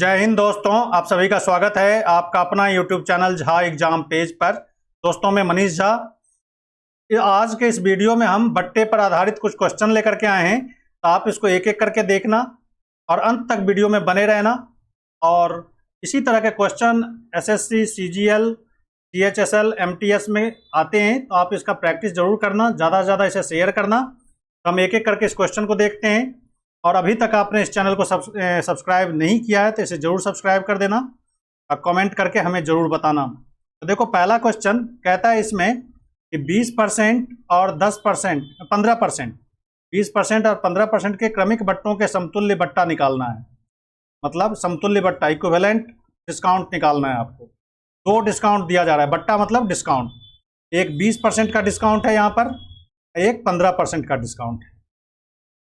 जय हिंद दोस्तों, आप सभी का स्वागत है आपका अपना YouTube channel Jha exam page पर। दोस्तों मैं मनीष झा। आज के इस वीडियो में हम बट्टे पर आधारित कुछ क्वेश्चन लेकर के आए हैं, तो आप इसको एक एक करके देखना और अंत तक वीडियो में बने रहना। और इसी तरह के question SSC, CGL, CHSL, MTS में आते हैं, तो आप इसका प्रैक्टिस जरूर करना, ज़्यादा से ज़्यादा इसे शेयर करना। तो हम एक एक करके इस क्वेश्चन को देखते हैं। और अभी तक आपने इस चैनल को सब्सक्राइब नहीं किया है तो इसे जरूर सब्सक्राइब कर देना और कमेंट करके हमें जरूर बताना। तो देखो पहला क्वेश्चन कहता है इसमें कि 20% और 10%, 15%, 20% और 15% के क्रमिक बट्टों के समतुल्य बट्टा निकालना है। मतलब समतुल्य बट्टा, इक्विवेलेंट डिस्काउंट निकालना है आपको। दो डिस्काउंट दिया जा रहा है, बट्टा मतलब डिस्काउंट। एक 20% का डिस्काउंट है यहाँ पर, एक 15% का डिस्काउंट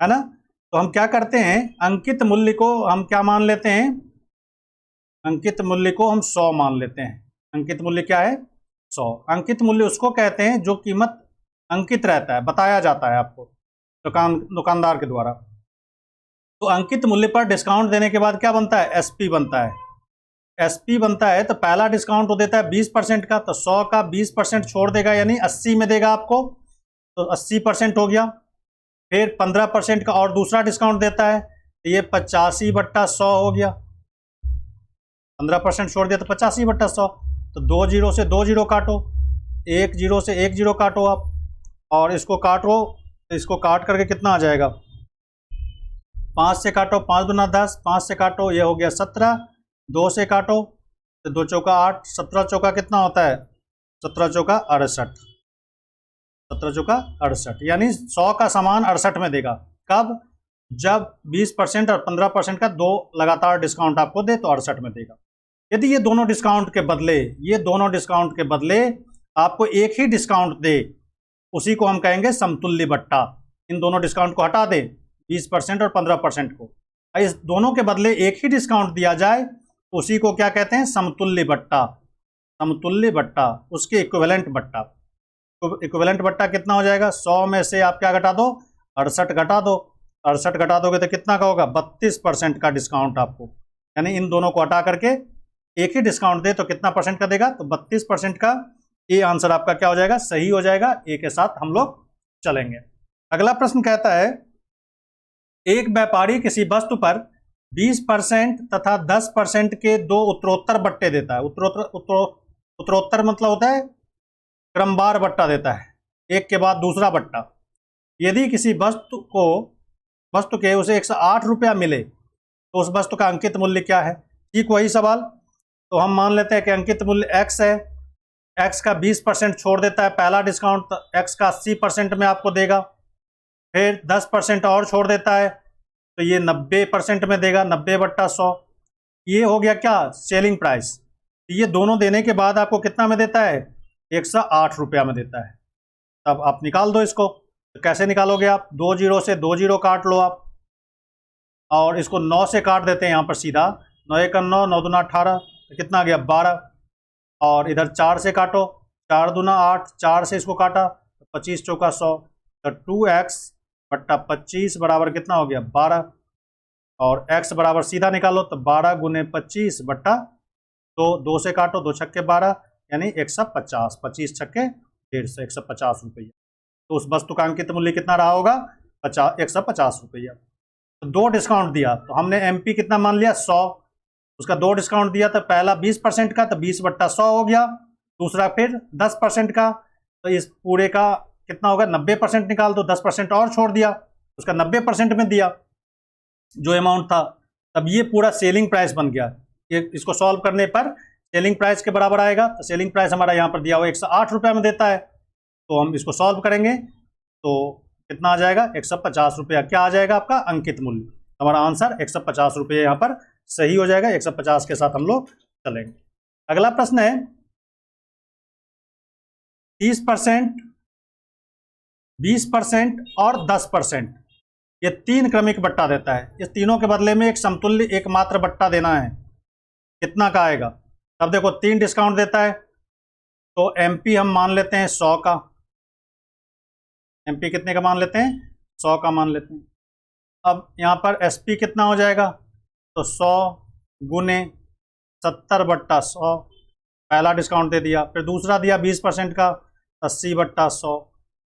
है ना। तो हम क्या करते हैं, अंकित मूल्य को हम क्या मान लेते हैं, अंकित मूल्य को हम 100 मान लेते हैं। अंकित मूल्य क्या है, 100। अंकित मूल्य उसको कहते हैं जो कीमत अंकित रहता है, बताया जाता है आपको दुकानदार के द्वारा। तो अंकित मूल्य पर डिस्काउंट देने के बाद क्या बनता है, एसपी बनता है। एसपी बनता है तो पहला डिस्काउंट वो देता है 20% का, तो 100 का 20% छोड़ देगा, यानी 80 में देगा आपको, तो 80% हो गया। फिर 15% का और दूसरा डिस्काउंट देता है, तो ये 85/100 हो गया। 15% छोड़ दिया तो 85/100। तो 2 जीरो से 2 जीरो काटो, 1 जीरो से 1 जीरो काटो आप, और इसको काटो, इसको काट करके कितना आ जाएगा, 5 से काटो, 5 दूना 10, 5 से काटो, ये हो गया 17, 2 से काटो तो 2 चौका 8, 17 चौका कितना होता है, 17 चौका 68, 17 चौका 68, यानी 100 का सामान 68 में देगा। कब, जब 20% और 15% का दो लगातार डिस्काउंट आपको दे तो 68 में देगा। यदि ये दोनों डिस्काउंट के बदले आपको एक ही डिस्काउंट दे, उसी को हम कहेंगे समतुल्य बट्टा। इन दोनों डिस्काउंट को हटा दे, 20% और 15% को, इस दोनों के बदले एक ही डिस्काउंट दिया जाए, उसी को क्या कहते हैं, समतुल्य बट्टा। समतुल्य बट्टा, उसके इक्विवेलेंट बट्टा। तो इक्विवेलेंट बट्टा कितना हो जाएगा, 100 में से आप क्या घटा दो, 68 घटा दो। 68 घटा दोगे तो कितना का होगा, 32% का डिस्काउंट आपको। यानी इन दोनों को हटा करके एक ही डिस्काउंट दे तो कितना परसेंट का देगा, तो 32% का। ये आंसर आपका क्या हो जाएगा, सही हो जाएगा। ए के साथ हम लोग चलेंगे। अगला प्रश्न कहता है, एक व्यापारी किसी वस्तु पर 20% तथा 10% के दो उत्तरोत्तर बट्टे देता है। उत्तरोत्तर मतलब होता है क्रमवार बट्टा देता है, एक के बाद दूसरा बट्टा। यदि किसी वस्तु के उसे 108 रुपया मिले तो उस वस्तु का अंकित मूल्य क्या है। ठीक वही सवाल। तो हम मान लेते हैं कि अंकित मूल्य x है, x का 20% छोड़ देता है पहला डिस्काउंट, तो x का 80% में आपको देगा। फिर 10% और छोड़ देता है तो ये 90% में देगा, 90/100। ये हो गया क्या, सेलिंग प्राइस। ये दोनों देने के बाद आपको कितना में देता है, 108 रुपया में देता है। तब आप निकाल दो इसको। तो कैसे निकालोगे आप, 2 जीरो से 2 जीरो काट लो आप, और इसको 9 से काट देते हैं यहाँ पर सीधा। 9 1 9, 9 दूना 18, तो कितना आ गया 12। और इधर 4 से काटो, 4 दूना 8, 4 से इसको काटा तो 25 चौका 100, तो 2x/25 बराबर कितना हो गया, 12। और x बराबर सीधा निकालो, तो 12 गुने 25 बट्टा 2 से काटो, 2 छक्के 12, यानी 150, 25 छक्के 150, 150 रुपया। तो उस वस्तु का अंकित मूल्य कितना रहा होगा, 150 रुपया। तो दो डिस्काउंट दिया, तो हमने एमपी कितना मान लिया, 100। उसका दो डिस्काउंट दिया, तो पहला 20% का, तो 20/100 हो गया। दूसरा फिर 10% का, तो इस पूरे का कितना होगा, 90% निकाल दो, 10% और छोड़ दिया, उसका 90% में दिया जो अमाउंट था। तब ये पूरा सेलिंग प्राइस बन गया। ये इसको सॉल्व करने पर सेलिंग प्राइस के बराबर आएगा। तो सेलिंग प्राइस हमारा यहाँ पर दिया हुआ 108 रुपया में देता है। तो हम इसको सॉल्व करेंगे तो कितना आ जाएगा, 150 रुपया। क्या आ जाएगा आपका अंकित मूल्य। हमारा आंसर 150 रुपये यहाँ पर सही हो जाएगा। 150 के साथ हम लोग चलेंगे। अगला प्रश्न है, 30%, 20% और 10%, ये तीन क्रमिक बट्टा देता है। इस तीनों के बदले में एक समतुल्य एकमात्र बट्टा देना है। कितना का आएगा, तब देखो 3 डिस्काउंट देता है, तो एमपी हम मान लेते हैं 100 का। एमपी कितने का मान लेते हैं, 100 का मान लेते हैं। अब यहाँ पर एसपी कितना हो जाएगा, तो 100 गुने 70/100, पहला डिस्काउंट दे दिया। फिर दूसरा दिया 20% का 80/100,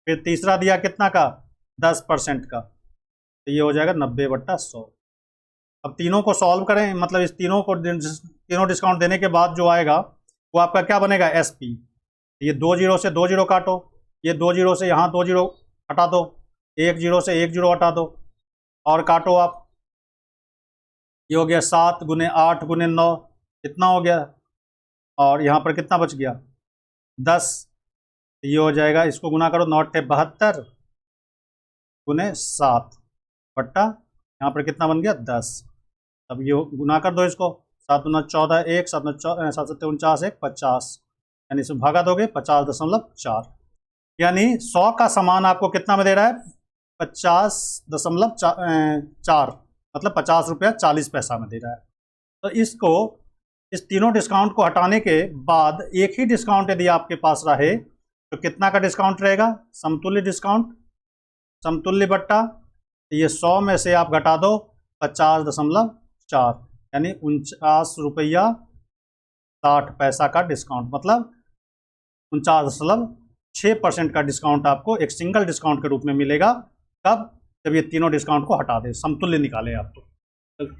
फिर तीसरा दिया कितना का 10% का, तो ये हो जाएगा 90/100। अब तीनों को सॉल्व करें, मतलब इस तीनों डिस्काउंट देने के बाद जो आएगा वो आपका क्या बनेगा, SP। ये 2 जीरो से 2 जीरो काटो, ये 2 जीरो से यहाँ 2 जीरो हटा दो, 1 जीरो से 1 जीरो हटा दो और काटो आप। ये हो गया 7 गुने 8 गुने 9, कितना हो गया, और यहाँ पर कितना बच गया 10। ये हो जाएगा, इसको गुना करो, 9 × 72 गुने 7 बट्टा यहाँ पर कितना बन गया 10। अब ये गुना कर दो इसको, 7 दूना 14 1, 7 7 49 1 50, यानी इसमें भागा दोगे 50.4, यानी 100 का सामान आपको कितना में दे रहा है 50.4, मतलब 50 रुपया 40 पैसा में दे रहा है। तो इस तीनों डिस्काउंट को हटाने के बाद एक ही डिस्काउंट यदि आपके पास रहे तो कितना का डिस्काउंट रहेगा, समतुल्य डिस्काउंट, समतुल्य बट्टा, ये 100 में से आप घटा दो 50.4, यानी 49 रुपया 60 पैसा का डिस्काउंट, मतलब 49.6% का डिस्काउंट आपको एक सिंगल डिस्काउंट के रूप में मिलेगा। कब, जब ये तीनों डिस्काउंट को हटा दे, समतुल्य निकाले आप तो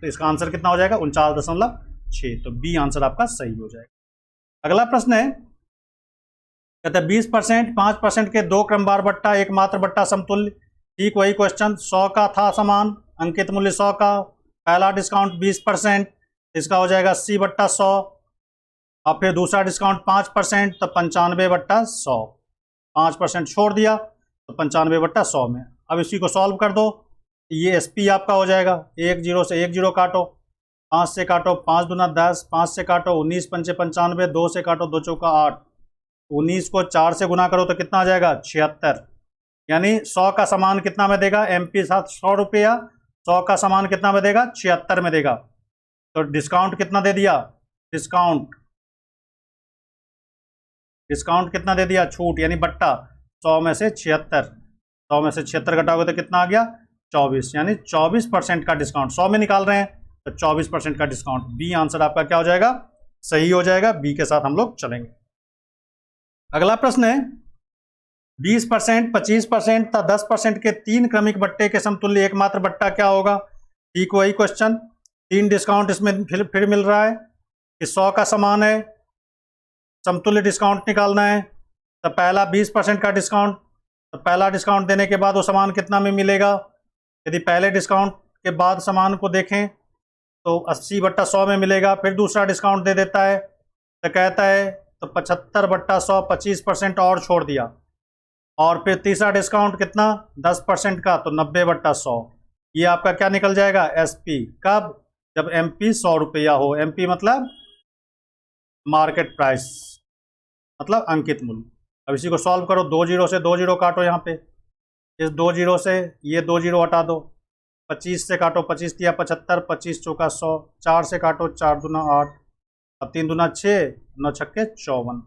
इसका आंसर कितना हो जाएगा 49.6, तो बी आंसर आपका सही हो जाएगा। अगला प्रश्न है, कहते हैं 20%, 5% के 2 क्रमवार बट्टा, एकमात्र बट्टा समतुल्य। ठीक वही क्वेश्चन, 100 का था सामान, अंकित मूल्य 100 का, पहला डिस्काउंट 20%, इसका हो जाएगा 80/100, और फिर दूसरा डिस्काउंट 5%, तो 95/100, 5% छोड़ दिया तो 95/100 में। अब इसी को सॉल्व कर दो, ये SP आपका हो जाएगा, 1 जीरो से 1 जीरो काटो, 5 से काटो, 5 दूना 10, 5 से काटो 19 पंचे 95, 2 से काटो 2 चौका 8, 19 को 4 से गुना करो तो कितना आ जाएगा 76, यानी 100 का सामान कितना में देगा, MP साथ 100 रुपया, 100 का सामान कितना में देगा 76 में देगा। तो डिस्काउंट कितना दे दिया, डिस्काउंट कितना दे दिया, छूट, यानी बट्टा 100 में से 76, 100 में से 76 घटाओगे तो कितना आ गया 24, यानी 24% का डिस्काउंट 100 में निकाल रहे हैं तो 24% का डिस्काउंट। बी आंसर आपका क्या हो जाएगा, सही हो जाएगा, बी के साथ हम लोग चलेंगे। अगला प्रश्न है 20%, 25% तथा 10% के 3 क्रमिक बट्टे के समतुल्य एकमात्र बट्टा क्या होगा। ठीक वही क्वेश्चन, 3 डिस्काउंट इसमें फिर मिल रहा है कि 100 का सामान है, समतुल्य डिस्काउंट निकालना है, तो पहला 20% का डिस्काउंट, तो पहला डिस्काउंट देने के बाद वो सामान कितना में मिलेगा। यदि पहले डिस्काउंट के बाद सामान को देखें तो 80/100 में मिलेगा। फिर दूसरा डिस्काउंट दे देता है तो कहता है तो 75/100, 25% और छोड़ दिया, और फिर तीसरा डिस्काउंट कितना 10% का, तो 90/100। ये आपका क्या निकल जाएगा SP। कब, जब MP 100 रुपया हो, MP मतलब मार्केट प्राइस, मतलब अंकित मूल्य। अब इसी को सॉल्व करो, 2 जीरो से 2 जीरो काटो, यहाँ पे इस 2 जीरो से ये 2 जीरो हटा दो, 25 से काटो, 25 दिया 75, 25 चौका 100, 4 से काटो, 4 दूना 8, अब 3 दूना 6, 9 छक्के 54,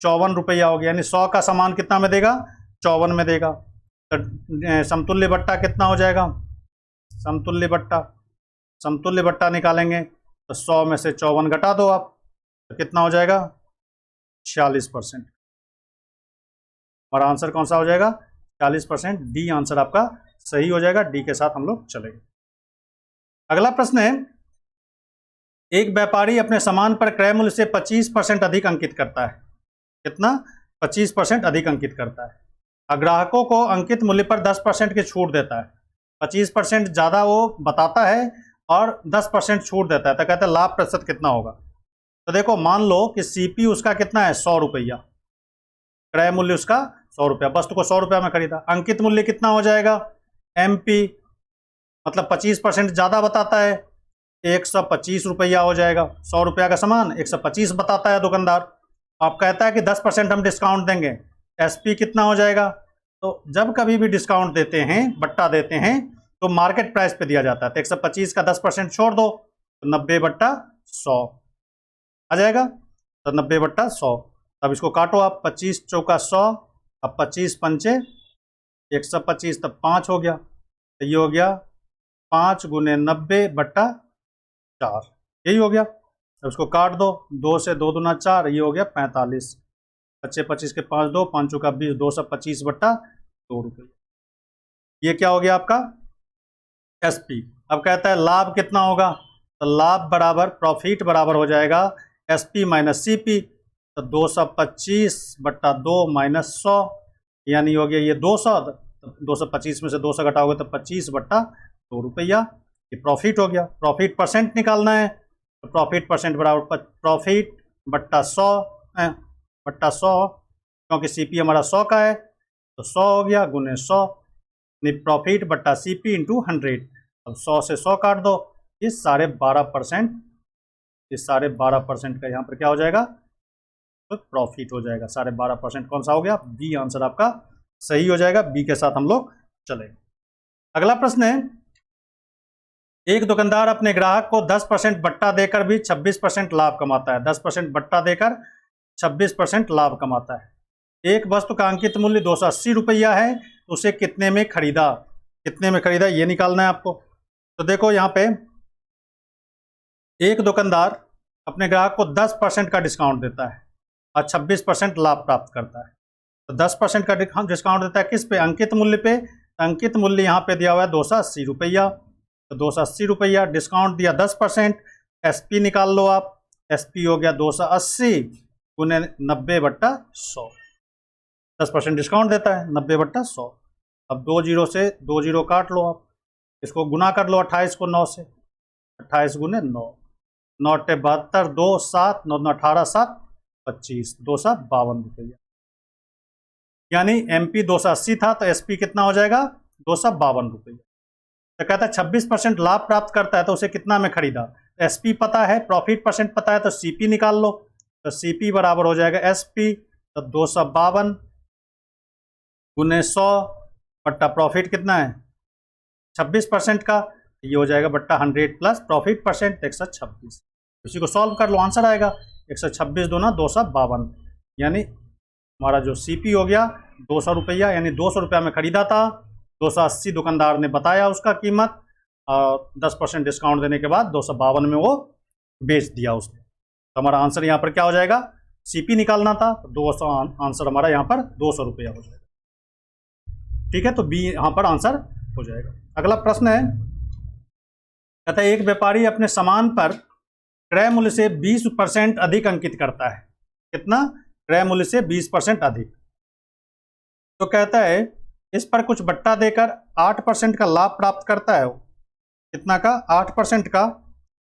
54 रुपया हो गया, यानी 100 का सामान कितना में देगा 54 में देगा। तो समतुल्य बट्टा कितना हो जाएगा, समतुल्य बट्टा निकालेंगे तो 100 में से 54 घटा दो आप, तो कितना हो जाएगा 46%, और आंसर कौन सा हो जाएगा 40%। डी आंसर आपका सही हो जाएगा, डी के साथ हम लोग चलेंगे। अगला प्रश्न है, एक व्यापारी अपने सामान पर क्रय मूल्य से 25% अधिक अंकित करता है। कितना, 25% अधिक अंकित करता है, और ग्राहकों को अंकित मूल्य पर 10% की छूट देता है। 25% ज़्यादा वो बताता है और 10% छूट देता है, तो कहता है लाभ प्रतिशत कितना होगा। तो देखो, मान लो कि CP उसका कितना है 100 रुपया, क्रय मूल्य उसका 100 रुपया, वस्तु को 100 रुपया में खरीदा, अंकित मूल्य कितना हो जाएगा MP, मतलब 25% ज़्यादा बताता है, 125 रुपया हो जाएगा। 100 रुपया का सामान 125 बताता है दुकानदार, आप कहता है कि 10% हम डिस्काउंट देंगे, SP कितना हो जाएगा। तो जब कभी भी डिस्काउंट देते हैं, बट्टा देते हैं, तो मार्केट प्राइस पे दिया जाता है, तो 125 का 10% छोड़ दो तो 90/100 आ जाएगा, तो 90/100। अब इसको काटो आप, 25 चौका 100, अब 25 पंचे 125, तब 5 हो गया, तो ये हो गया 5 गुने 90/4, यही हो गया। अब इसको काट दो, 2 से 2 दूना 4, ये हो गया 45। 25 25 के 5 2, 5 का 20, 225 बट्टा 2 रुपये। ये क्या हो गया आपका एसपी। अब कहता है लाभ कितना होगा, तो लाभ बराबर प्रॉफिट बराबर हो जाएगा एसपी माइनस सीपी। तो 225 बट्टा 2 माइनस 100, यानी हो गया ये 200। तो 225 में से 200 घटाओगे तो 25 बट्टा 2 रुपया, ये प्रॉफिट हो गया। प्रॉफिट परसेंट निकालना है, तो प्रॉफिट परसेंट बराबर प्रॉफिट बट्टा 100 बट्टा 100, क्योंकि सीपी हमारा 100 का है, तो 100 हो गया गुने 100, प्रॉफिट बट्टा सीपी इंटू 100। अब 100 से 100 काट दो, ये 12.5%, इस 12.5% का यहाँ पर क्या हो जाएगा, तो प्रॉफिट हो जाएगा। 12.5% कौन सा हो गया, बी आंसर आपका सही हो जाएगा। बी के साथ हम लोग चलेंगे। अगला प्रश्न है, एक दुकानदार अपने ग्राहक को 10% बट्टा देकर भी 26% लाभ कमाता है। 10% बट्टा देकर 26% लाभ कमाता है। एक वस्तु का अंकित मूल्य 280 रुपया है, तो उसे कितने में खरीदा, कितने में खरीदा ये निकालना है आपको। तो देखो यहाँ पे एक दुकानदार अपने ग्राहक को 10% का डिस्काउंट देता है और 26% लाभ प्राप्त करता है। तो 10% का डिस्काउंट देता है किस पे, अंकित मूल्य पे। अंकित मूल्य यहाँ पे दिया हुआ है 280 रुपया, तो 280 रुपया, डिस्काउंट दिया 10%, एसपी निकाल लो आप। एसपी हो गया 280 गुने 90 बट्टा 100। 10% डिस्काउंट देता है, 90 बट्टा 100। अब 2 जीरो से 2 जीरो काट लो आप, इसको गुना कर लो 28 को 9 से, 28 गुने 9, 9 टे 72, 2 7, 9 18 7 25, 252 रुपया। यानी एमपी 280 था, तो एसपी कितना हो जाएगा 252 रुपया। तो कहता है 26% लाभ प्राप्त करता है, तो उसे कितना में खरीदा। एसपी पता है, प्रॉफिट परसेंट पता है, तो सीपी निकाल लो। तो सीपी बराबर हो जाएगा एसपी, तो 252 गुने 100 बट्टा प्रॉफिट कितना है 26% का, ये हो जाएगा बट्टा 100 प्लस प्रॉफिट परसेंट 126। इसी को सॉल्व कर लो, आंसर आएगा 126 दूना 252, यानी हमारा जो सीपी हो गया 200 रुपया, यानी 200 रुपया में खरीदा था, 280 दुकानदार ने बताया उसका कीमत, और 10% डिस्काउंट देने के बाद 252 में वो बेच दिया उसने। तो हमारा आंसर यहाँ पर क्या हो जाएगा, सीपी निकालना था, 200 आंसर हमारा यहाँ पर 200 रुपया हो जाएगा। ठीक है, तो बी यहाँ पर आंसर हो जाएगा। अगला प्रश्न है, कहता है एक व्यापारी अपने सामान पर क्रय मूल्य से 20% अधिक अंकित करता है। कितना, क्रय मूल्य से 20% अधिक। तो कहता है इस पर कुछ बट्टा देकर 8% का लाभ प्राप्त करता है। कितना का, 8% का।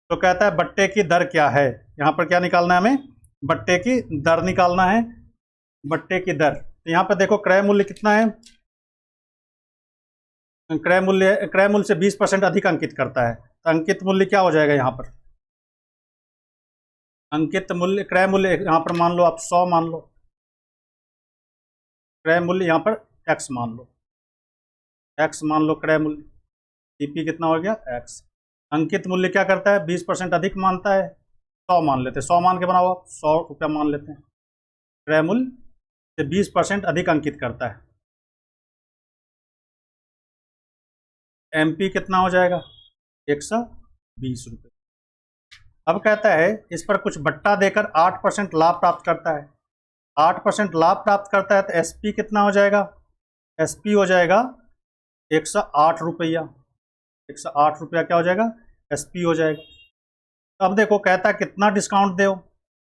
तो कहता है बट्टे की दर क्या है, यहाँ पर क्या निकालना है हमें, बट्टे की दर निकालना है। बट्टे की दर, तो यहाँ पर देखो क्रय मूल्य कितना है, क्रय मूल्य से 20% अधिक अंकित करता है, तो अंकित मूल्य क्या हो जाएगा यहाँ पर, अंकित मूल्य, क्रय मूल्य यहाँ पर मान लो आप 100 मान लो, क्रय मूल्य यहाँ पर x मान लो, x मान लो क्रय मूल्य, सीपी कितना हो गया x। अंकित मूल्य क्या करता है 20% अधिक मानता है, 100 मान लेते हैं, 100 मान के बनाओ आप, 100 रुपया मान लेते हैं। क्रय मूल्य से 20% अधिक अंकित करता है, एमपी कितना हो जाएगा 120 रुपये। अब कहता है इस पर कुछ बट्टा देकर 8% लाभ प्राप्त करता है। 8% लाभ प्राप्त करता है, तो एसपी कितना हो जाएगा, एसपी हो जाएगा 108 रुपया। 108 रुपया क्या हो जाएगा, एसपी हो जाएगा। अब देखो कहता है कितना डिस्काउंट दो,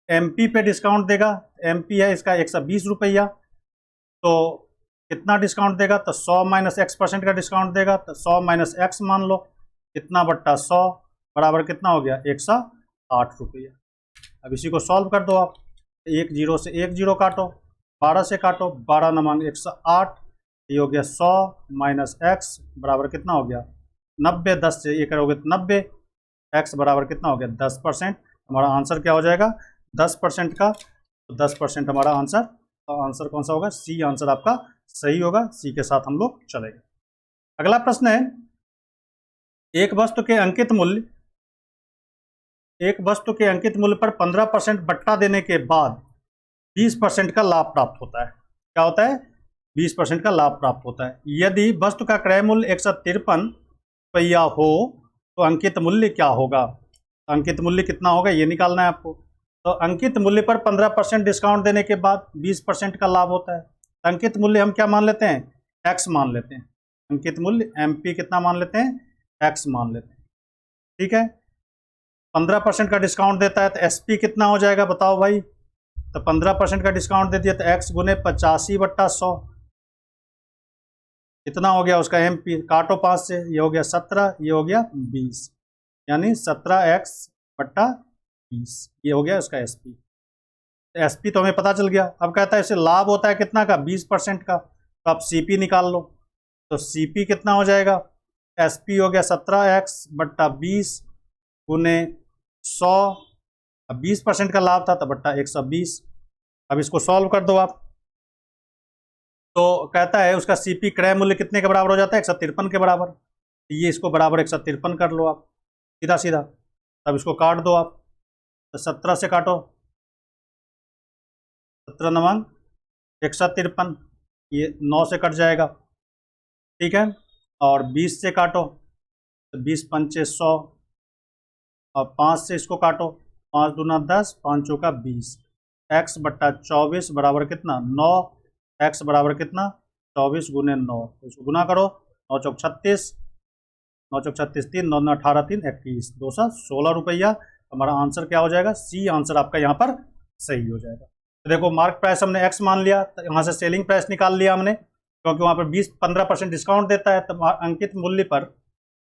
एमपी पे डिस्काउंट देगा, एमपी है इसका 120 रुपया, तो कितना डिस्काउंट देगा, तो 100 माइनस x% का डिस्काउंट देगा, तो 100 माइनस x मान लो, कितना बट्टा 100 बराबर कितना हो गया 108 रुपया। अब इसी को सॉल्व कर दो आप, 1 जीरो से 1 जीरो काटो, 12 से काटो, 12 नमंग 108, ये हो गया 100 माइनस x बराबर कितना हो गया 90, 10 से ये करोगे तो 90, x बराबर कितना हो गया 10%। हमारा आंसर क्या हो जाएगा 10% का, तो 10% हमारा आंसर, तो आंसर कौन सा होगा, सी आंसर आपका सही होगा। सी के साथ हम लोग चलेंगे। अगला प्रश्न है, एक वस्तु के अंकित मूल्य पर 15% बट्टा देने के बाद 20% का लाभ प्राप्त होता है। क्या होता है, 20% का लाभ प्राप्त होता है। यदि वस्तु का क्रय मूल्य 153 रुपया हो तो अंकित मूल्य क्या होगा। अंकित मूल्य कितना होगा ये निकालना है आपको। तो अंकित मूल्य पर 15% डिस्काउंट देने के बाद 20% का लाभ होता है। अंकित मूल्य हम क्या मान लेते हैं, एक्स मान लेते हैं। अंकित मूल्य एमपी कितना मान लेते हैं, एक्स मान लेते हैं। ठीक है, 15% का डिस्काउंट देता है तो एसपी कितना हो जाएगा बताओ भाई। तो 15% का डिस्काउंट दे दिया तो एक्स गुने 85/100 कितना हो गया उसका एमपी। काटो 5 से, ये हो गया 17, ये हो गया 20, यानी 17x/20 ये हो गया उसका एसपी। तो एसपी तो हमें पता चल गया। अब कहता है इसे लाभ होता है कितना का, 20% का। तो आप सीपी निकाल लो। तो सीपी कितना हो जाएगा, एसपी हो गया 17x/20 गुने 100। अब 20% का लाभ था तो बट्टा 120। अब इसको सॉल्व कर दो आप। तो कहता है उसका सीपी क्रय मूल्य कितने के बराबर हो जाता है, 153 के बराबर। ये इसको बराबर 153 कर लो आप सीधा सीधा। अब इसको काट दो आप। तो 17 से काटो, 17 नवांग 153, ये 9 से कट जाएगा। ठीक है, और 20 से काटो तो 20 पंचे 100, और 5 से इसको काटो, 5 दूना 10, 5 चौका 20, x/24 बराबर कितना 9। x बराबर कितना 24 गुने 9, तो इसको गुना करो, 9 चौक 36, 9 चौक 36 3, 9 9 18 3 21, 216 रुपया। हमारा आंसर क्या हो जाएगा, सी आंसर आपका यहाँ पर सही हो जाएगा। तो देखो मार्क प्राइस हमने x मान लिया, तो यहाँ से सेलिंग प्राइस निकाल लिया हमने, क्योंकि वहाँ पर 15% डिस्काउंट देता है। तो अंकित मूल्य पर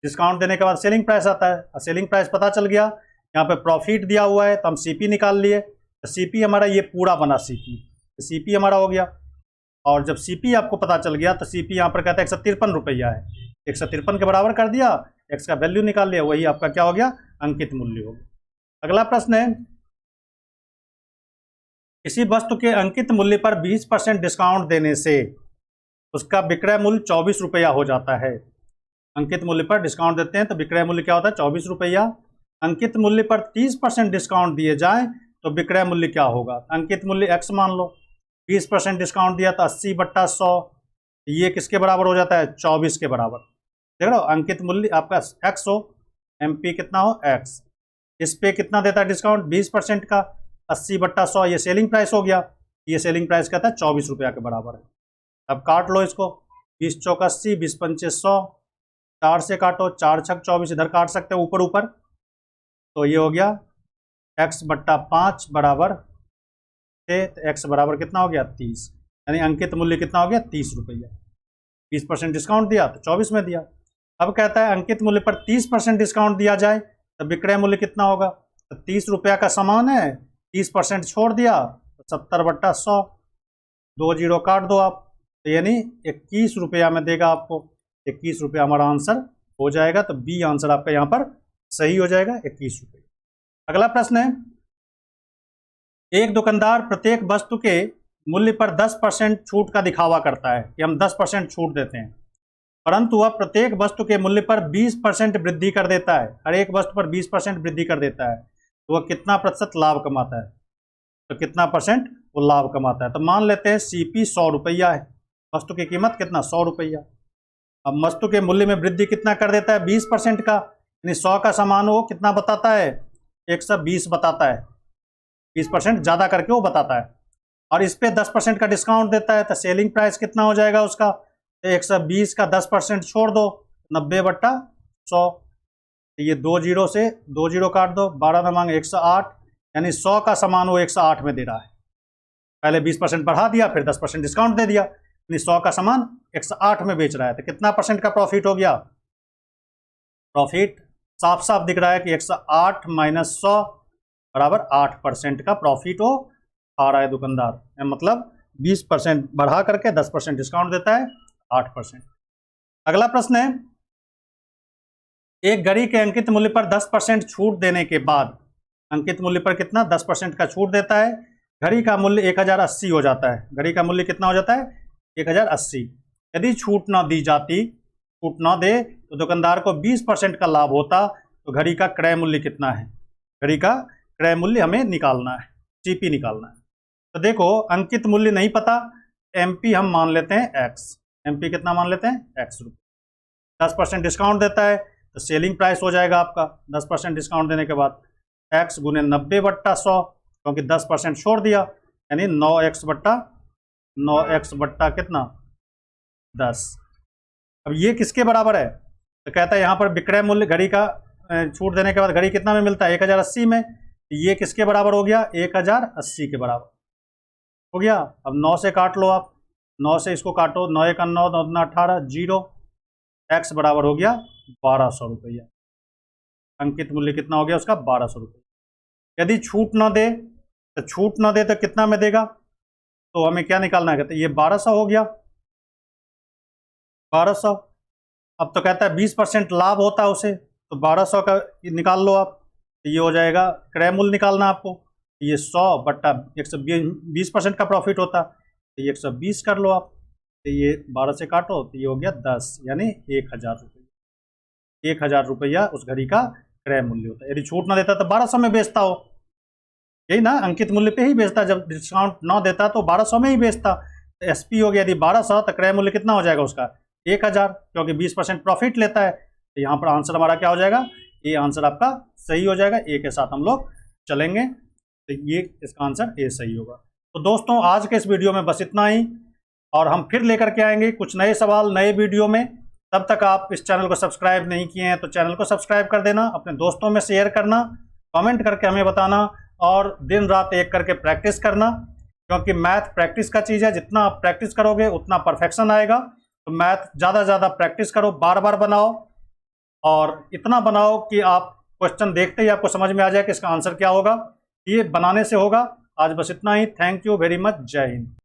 डिस्काउंट देने के बाद सेलिंग प्राइस आता है, और सेलिंग प्राइस पता चल गया। यहाँ पे प्रॉफिट दिया हुआ है तो हम सीपी निकाल लिए। तो सीपी हमारा ये पूरा बना सीपी, तो सीपी हमारा हो गया। और जब सीपी आपको पता चल गया तो सीपी यहाँ पर कहता है 153 रुपया है, 153 के बराबर कर दिया, एक्स का वैल्यू निकाल लिया, वही आपका क्या हो गया, अंकित मूल्य हो गया। अगला प्रश्न है, किसी वस्तु के अंकित मूल्य पर 20% डिस्काउंट देने से उसका विक्रय मूल्य 24 रुपया हो जाता है। अंकित मूल्य पर डिस्काउंट देते हैं तो विक्रय मूल्य क्या होता है, 24 रुपया। अंकित मूल्य पर 30% डिस्काउंट दिए जाए तो विक्रय मूल्य क्या होगा। अंकित मूल्य x मान लो, 20% डिस्काउंट दिया तो 80/100, ये किसके बराबर हो जाता है, 24 के बराबर। देख रहे हो, अंकित मूल्य आपका x हो, एमपी कितना हो x, इस पे कितना देता है डिस्काउंट 20% का, 80/100, ये सेलिंग प्राइस हो गया। ये सेलिंग प्राइस कहता है 24 रुपया के बराबर है। अब काट लो इसको, 20 चौक 80, 20 पंचे 100, 4 से काटो, 4 छक 24, इधर काट सकते हो ऊपर ऊपर। तो ये हो गया x/5 बराबर थे, तो x बराबर कितना हो गया 30, यानी अंकित मूल्य कितना हो गया 30 रुपया। 20% डिस्काउंट दिया तो 24 में दिया। अब कहता है अंकित मूल्य पर 30% डिस्काउंट दिया जाए तो विक्रय मूल्य कितना होगा। तो 30 रुपया का सामान है, 30% छोड़ दिया तो 70/100, 2 जीरो काट दो आप, तो यानी 21 रुपया में देगा आपको। 21 रुपया हमारा आंसर हो जाएगा। तो बी आंसर आपका यहाँ पर सही हो जाएगा, 21 रुपये। अगला प्रश्न है, एक दुकानदार प्रत्येक वस्तु के मूल्य पर 10% छूट का दिखावा करता है कि हम 10% छूट देते हैं, परंतु वह प्रत्येक वस्तु के मूल्य पर 20% वृद्धि कर देता है। हर एक वस्तु पर 20% वृद्धि कर देता है, तो वह कितना प्रतिशत लाभ कमाता है। तो कितना परसेंट वो लाभ कमाता है। तो मान लेते हैं सीपी 100 रुपया है, वस्तु की कीमत कितना 100 रुपया। अब वस्तु के मूल्य में वृद्धि कितना कर देता है 20% का, यानी 100 का सामान वो कितना बताता है 120 बताता है, 20% ज़्यादा करके वो बताता है। और इस पे 10% का डिस्काउंट देता है, तो सेलिंग प्राइस कितना हो जाएगा उसका, तो 120 का 10% छोड़ दो, 90/100। ये 2 जीरो से 2 जीरो काट दो, 12 नवांग 108, यानी 100 का सामान वो 108 में दे रहा है। पहले 20% बढ़ा दिया, फिर 10% डिस्काउंट दे दिया, यानी 100 का सामान 108 में बेच रहा है। तो कितना परसेंट का प्रॉफिट हो गया, प्रॉफिट साफ साफ दिख रहा है कि 108 माइनस 100 बराबर 8% का प्रॉफिट हो आ रहा है दुकानदार। मतलब 20% बढ़ा करके 10% डिस्काउंट देता है, 8%। अगला प्रश्न है, एक घड़ी के अंकित मूल्य पर 10% छूट देने के बाद, अंकित मूल्य पर कितना 10% का छूट देता है, घड़ी का मूल्य 1080 हो जाता है। घड़ी का मूल्य कितना हो जाता है 1080। यदि छूट ना दी जाती, छूट ना दे तो दुकानदार को 20% का लाभ होता, तो घड़ी का क्रय मूल्य कितना है। घड़ी का क्रय मूल्य हमें निकालना है, सीपी निकालना है। तो देखो अंकित मूल्य नहीं पता, एमपी हम मान लेते हैं एक्स। एमपी कितना मान लेते हैं x रुपये। 10% डिस्काउंट देता है तो सेलिंग प्राइस हो जाएगा आपका 10% डिस्काउंट देने के बाद x गुने 90/100, क्योंकि 10% छोड़ दिया, यानी 9x बट्टा कितना 10। अब ये किसके बराबर है? तो कहता है यहाँ पर विक्रय मूल्य घड़ी का छूट देने के बाद घड़ी कितना में मिलता है 1080 में, ये किसके बराबर हो गया 1080 के बराबर हो गया। अब 9 से काट लो आप, 9 से इसको काटो, 9 1 9 9 2 18 0, x बराबर हो गया 1200 रुपया। अंकित मूल्य कितना हो गया उसका 1200 रुपया। यदि छूट ना दे तो कितना में देगा? तो हमें क्या निकालना है? कहते ये 1200 हो गया 1200। अब तो कहता है 20% लाभ होता है उसे, तो 1200 का निकाल लो आप, तो ये हो जाएगा क्रय मूल्य निकालना आपको, ये 100 बट्टा 120% का प्रॉफिट होता, तो ये 120 कर लो आप, तो ये 12 से काटो तो ये हो गया 10, यानी 1000 रुपया। 1000 रुपया उस घड़ी का क्रय मूल्य होता है। यदि छूट ना देता तो 1200 में बेचता हो, यही ना, अंकित मूल्य पे ही बेचता, जब डिस्काउंट ना देता तो 1200 में ही बेचता। तो एसपी हो गया यदि 1200, तो क्रय मूल्य कितना हो जाएगा उसका 1000, क्योंकि 20% प्रॉफिट लेता है। तो यहाँ पर आंसर हमारा क्या हो जाएगा? ये आंसर आपका सही हो जाएगा। ए के साथ हम लोग चलेंगे, तो ये इसका आंसर ए सही होगा। तो दोस्तों आज के इस वीडियो में बस इतना ही, और हम फिर लेकर के आएंगे कुछ नए सवाल नए वीडियो में। तब तक आप इस चैनल को सब्सक्राइब नहीं किए हैं तो चैनल को सब्सक्राइब कर देना, अपने दोस्तों में शेयर करना, कमेंट करके हमें बताना, और दिन रात एक करके प्रैक्टिस करना, क्योंकि मैथ प्रैक्टिस का चीज़ है। जितना आप प्रैक्टिस करोगे उतना परफेक्शन आएगा। तो मैथ ज़्यादा से ज़्यादा प्रैक्टिस करो, बार बार बनाओ, और इतना बनाओ कि आप क्वेश्चन देखते ही आपको समझ में आ जाए कि इसका आंसर क्या होगा। ये बनाने से होगा। आज बस इतना ही। Thank you very much. जय हिंद।